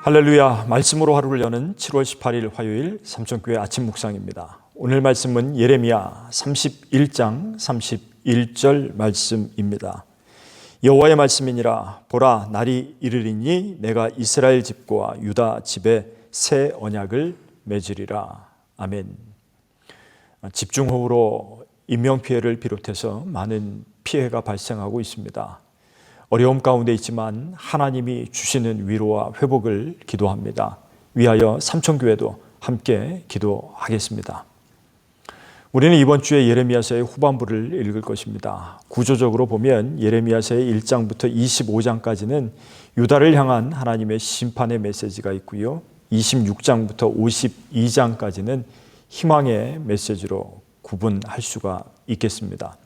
할렐루야, 말씀으로 하루를 여는 7월 18일 화요일 삼천교회 아침 묵상입니다. 오늘 말씀은 예레미야 31장 31절 말씀입니다. 여호와의 말씀이니라. 보라, 날이 이르리니 내가 이스라엘 집과 유다 집에 새 언약을 맺으리라. 아멘. 집중호우로 인명피해를 비롯해서 많은 피해가 발생하고 있습니다. 어려움 가운데 있지만 하나님이 주시는 위로와 회복을 기도합니다. 위하여 삼천교회도 함께 기도하겠습니다. 우리는 이번 주에 예레미야서의 후반부를 읽을 것입니다. 구조적으로 보면 예레미야서의 1장부터 25장까지는 유다를 향한 하나님의 심판의 메시지가 있고요. 26장부터 52장까지는 희망의 메시지로 구분할 수가 있겠습니다.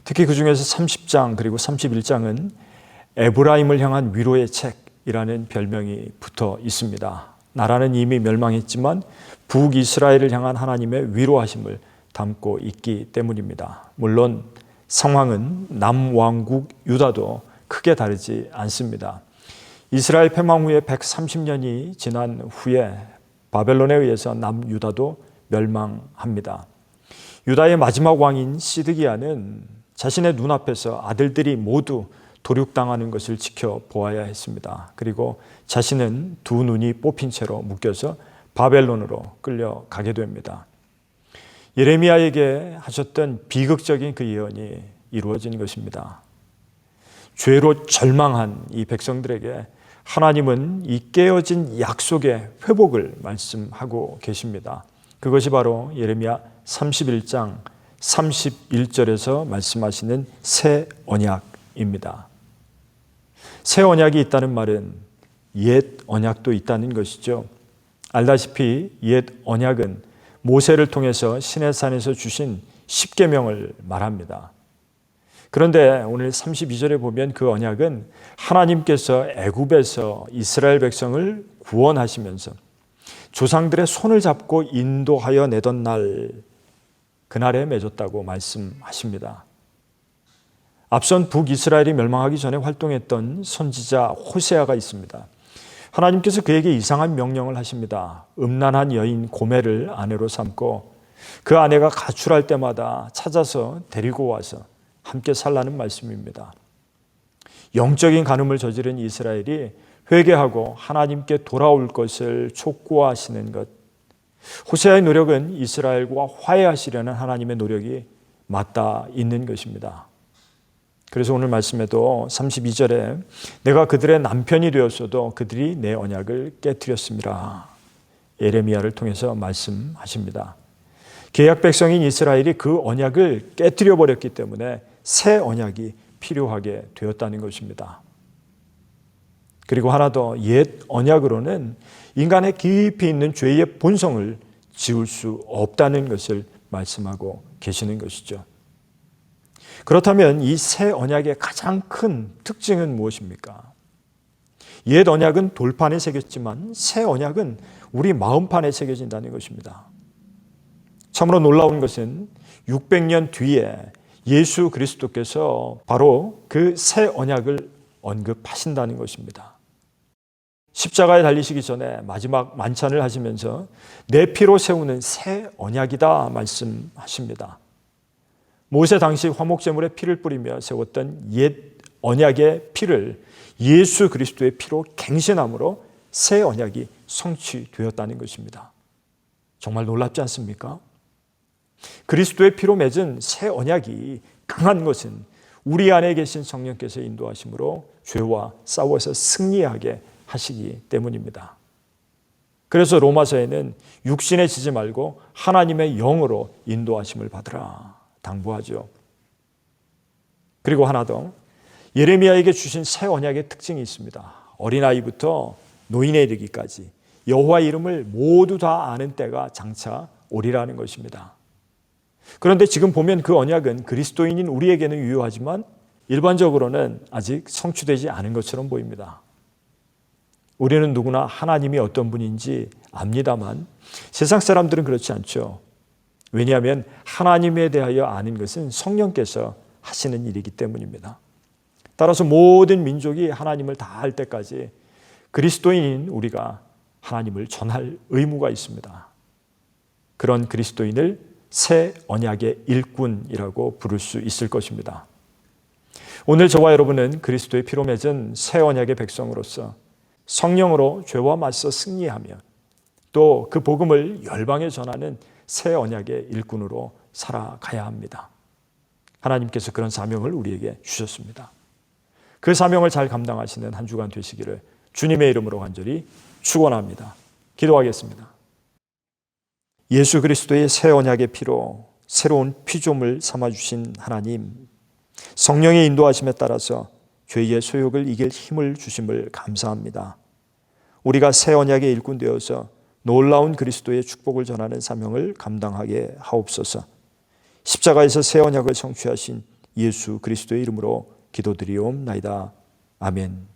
특히 그 중에서 30장 그리고 31장은 에브라임을 향한 위로의 책이라는 별명이 붙어 있습니다. 나라는 이미 멸망했지만 북이스라엘을 향한 하나님의 위로하심을 담고 있기 때문입니다. 물론 상황은 남왕국 유다도 크게 다르지 않습니다. 이스라엘 패망 후에 130년이 지난 후에 바벨론에 의해서 남유다도 멸망합니다. 유다의 마지막 왕인 시드기야는 자신의 눈앞에서 아들들이 모두 도륙당하는 것을 지켜보아야 했습니다. 그리고 자신은 두 눈이 뽑힌 채로 묶여서 바벨론으로 끌려가게 됩니다. 예레미야에게 하셨던 비극적인 그 예언이 이루어진 것입니다. 죄로 절망한 이 백성들에게 하나님은 이 깨어진 약속의 회복을 말씀하고 계십니다. 그것이 바로 예레미야 31장 31절에서 말씀하시는 새 언약입니다. 새 언약이 있다는 말은 옛 언약도 있다는 것이죠. 알다시피 옛 언약은 모세를 통해서 시내산에서 주신 십계명을 말합니다. 그런데 오늘 32절에 보면 그 언약은 하나님께서 애굽에서 이스라엘 백성을 구원하시면서 조상들의 손을 잡고 인도하여 내던 날, 그날에 맺었다고 말씀하십니다. 앞선 북이스라엘이 멸망하기 전에 활동했던 선지자 호세아가 있습니다. 하나님께서 그에게 이상한 명령을 하십니다. 음란한 여인 고멜을 아내로 삼고 그 아내가 가출할 때마다 찾아서 데리고 와서 함께 살라는 말씀입니다. 영적인 간음을 저지른 이스라엘이 회개하고 하나님께 돌아올 것을 촉구하시는 것. 호세아의 노력은 이스라엘과 화해하시려는 하나님의 노력이 맞닿아 있는 것입니다. 그래서 오늘 말씀에도 32절에 내가 그들의 남편이 되었어도 그들이 내 언약을 깨뜨렸습니다. 예레미야를 통해서 말씀하십니다. 계약 백성인 이스라엘이 그 언약을 깨뜨려 버렸기 때문에 새 언약이 필요하게 되었다는 것입니다. 그리고 하나 더, 옛 언약으로는 인간의 깊이 있는 죄의 본성을 지울 수 없다는 것을 말씀하고 계시는 것이죠. 그렇다면 이 새 언약의 가장 큰 특징은 무엇입니까? 옛 언약은 돌판에 새겼지만 새 언약은 우리 마음판에 새겨진다는 것입니다. 참으로 놀라운 것은 600년 뒤에 예수 그리스도께서 바로 그 새 언약을 언급하신다는 것입니다. 십자가에 달리시기 전에 마지막 만찬을 하시면서 내 피로 세우는 새 언약이다 말씀하십니다. 모세 당시 화목제물에 피를 뿌리며 세웠던 옛 언약의 피를 예수 그리스도의 피로 갱신함으로 새 언약이 성취되었다는 것입니다. 정말 놀랍지 않습니까? 그리스도의 피로 맺은 새 언약이 강한 것은 우리 안에 계신 성령께서 인도하심으로 죄와 싸워서 승리하게 하시기 때문입니다. 그래서 로마서에는 육신에 지지 말고 하나님의 영으로 인도하심을 받으라 당부하죠. 그리고 하나 더, 예레미야에게 주신 새 언약의 특징이 있습니다. 어린아이부터 노인에 이르기까지 여호와의 이름을 모두 다 아는 때가 장차 오리라는 것입니다. 그런데 지금 보면 그 언약은 그리스도인인 우리에게는 유효하지만 일반적으로는 아직 성취되지 않은 것처럼 보입니다. 우리는 누구나 하나님이 어떤 분인지 압니다만 세상 사람들은 그렇지 않죠. 왜냐하면 하나님에 대하여 아는 것은 성령께서 하시는 일이기 때문입니다. 따라서 모든 민족이 하나님을 다 알 때까지 그리스도인인 우리가 하나님을 전할 의무가 있습니다. 그런 그리스도인을 새 언약의 일꾼이라고 부를 수 있을 것입니다. 오늘 저와 여러분은 그리스도의 피로 맺은 새 언약의 백성으로서 성령으로 죄와 맞서 승리하며 또 그 복음을 열방에 전하는 새 언약의 일꾼으로 살아가야 합니다. 하나님께서 그런 사명을 우리에게 주셨습니다. 그 사명을 잘 감당하시는 한 주간 되시기를 주님의 이름으로 간절히 축원합니다. 기도하겠습니다. 예수 그리스도의 새 언약의 피로 새로운 피조물 삼아주신 하나님, 성령의 인도하심에 따라서 죄의 소욕을 이길 힘을 주심을 감사합니다. 우리가 새 언약의 일꾼 되어서 놀라운 그리스도의 축복을 전하는 사명을 감당하게 하옵소서. 십자가에서 새 언약을 성취하신 예수 그리스도의 이름으로 기도드리옵나이다. 아멘.